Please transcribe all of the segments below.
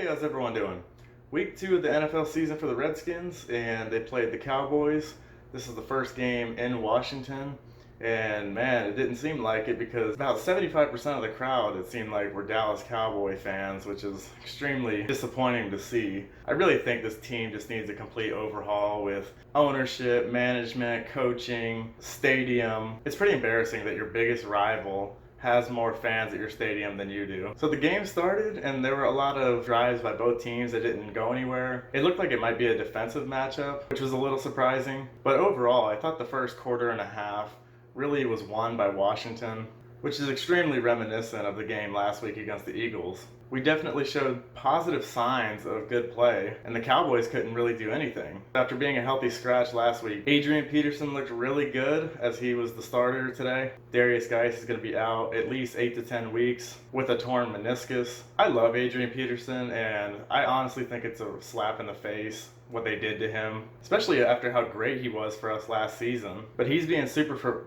Hey, how's everyone doing? Week 2 of the NFL season for the Redskins, and they played the Cowboys. This is the first game in Washington, and man, it didn't seem like it because about 75% of the crowd, it seemed like, were Dallas Cowboy fans, which is extremely disappointing to see. I really think this team just needs a complete overhaul with ownership, management, coaching, stadium. It's pretty embarrassing that your biggest rival has more fans at your stadium than you do. So the game started, and there were a lot of drives by both teams that didn't go anywhere. It looked like it might be a defensive matchup, which was a little surprising. But overall, I thought the first quarter and a half really was won by Washington, which is extremely reminiscent of the game last week against the Eagles. We definitely showed positive signs of good play, and the Cowboys couldn't really do anything. After being a healthy scratch last week, Adrian Peterson looked really good as he was the starter today. Darius Geis is going to be out at least 8 to 10 weeks with a torn meniscus. I love Adrian Peterson, and I honestly think it's a slap in the face what they did to him, especially after how great he was for us last season. But he's been super for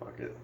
fuck it.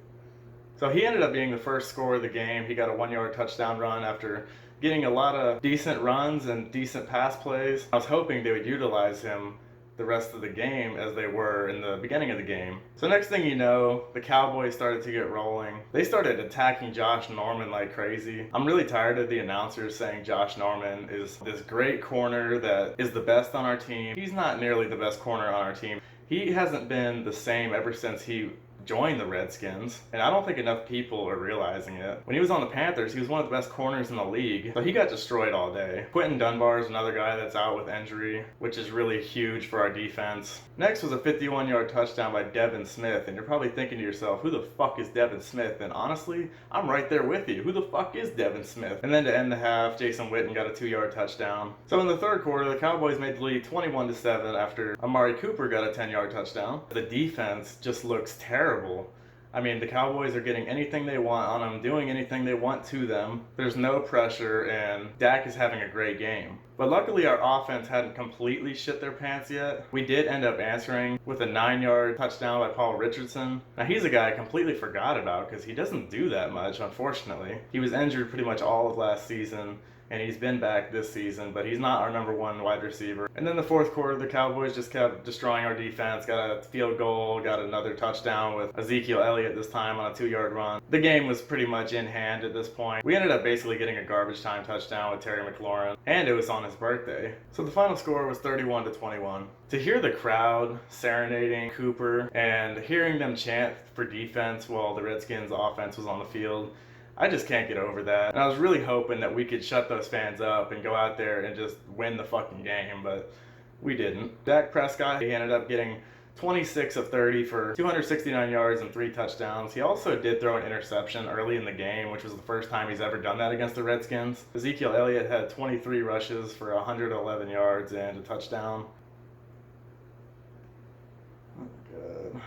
So he ended up being the first scorer of the game. He got a 1-yard touchdown run after getting a lot of decent runs and decent pass plays. I was hoping they would utilize him the rest of the game as they were in the beginning of the game. So next thing you know, the Cowboys started to get rolling. They started attacking Josh Norman like crazy. I'm really tired of the announcers saying Josh Norman is this great corner that is the best on our team. He's not nearly the best corner on our team. He hasn't been the same ever since he joined the Redskins, and I don't think enough people are realizing it. When he was on the Panthers, he was one of the best corners in the league, but he got destroyed all day. Quentin Dunbar is another guy that's out with injury, which is really huge for our defense. Next was a 51-yard touchdown by Devin Smith, and you're probably thinking to yourself, who the fuck is Devin Smith? And honestly, I'm right there with you. Who the fuck is Devin Smith? And then to end the half, Jason Witten got a 2-yard touchdown. So in the third quarter, the Cowboys made the lead 21-7 after Amari Cooper got a 10-yard touchdown. The defense just looks terrible. I mean, the Cowboys are getting anything they want on them, doing anything they want to them. There's no pressure, and Dak is having a great game. But luckily, our offense hadn't completely shit their pants yet. We did end up answering with a 9-yard touchdown by Paul Richardson. Now, he's a guy I completely forgot about because he doesn't do that much, unfortunately. He was injured pretty much all of last season, and he's been back this season, but he's not our number one wide receiver. And then the fourth quarter, the Cowboys just kept destroying our defense, got a field goal, got another touchdown with Ezekiel Elliott this time on a 2-yard run. The game was pretty much in hand at this point. We ended up basically getting a garbage time touchdown with Terry McLaurin, and it was on his birthday. So the final score was 31-21. To hear the crowd serenading Cooper and hearing them chant for defense while the Redskins offense was on the field, I just can't get over that. And I was really hoping that we could shut those fans up and go out there and just win the fucking game, but we didn't. Dak Prescott, he ended up getting 26 of 30 for 269 yards and 3 touchdowns. He also did throw an interception early in the game, which was the first time he's ever done that against the Redskins. Ezekiel Elliott had 23 rushes for 111 yards and a touchdown. Oh my god,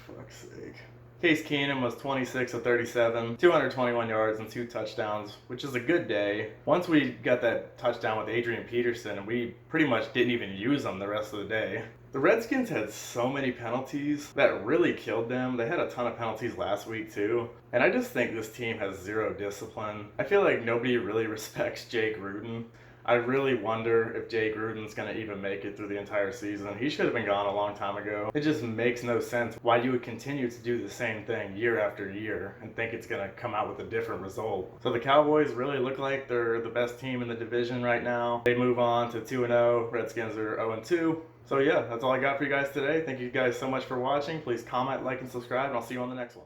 for fuck's sake. Case Keenum was 26 of 37, 221 yards and 2 touchdowns, which is a good day. Once we got that touchdown with Adrian Peterson, we pretty much didn't even use him the rest of the day. The Redskins had so many penalties that really killed them. They had a ton of penalties last week too. And I just think this team has zero discipline. I feel like nobody really respects Jay Gruden. I really wonder if Jay Gruden's going to even make it through the entire season. He should have been gone a long time ago. It just makes no sense why you would continue to do the same thing year after year and think it's going to come out with a different result. So the Cowboys really look like they're the best team in the division right now. They move on to 2-0. Redskins are 0-2. So yeah, that's all I got for you guys today. Thank you guys so much for watching. Please comment, like, and subscribe, and I'll see you on the next one.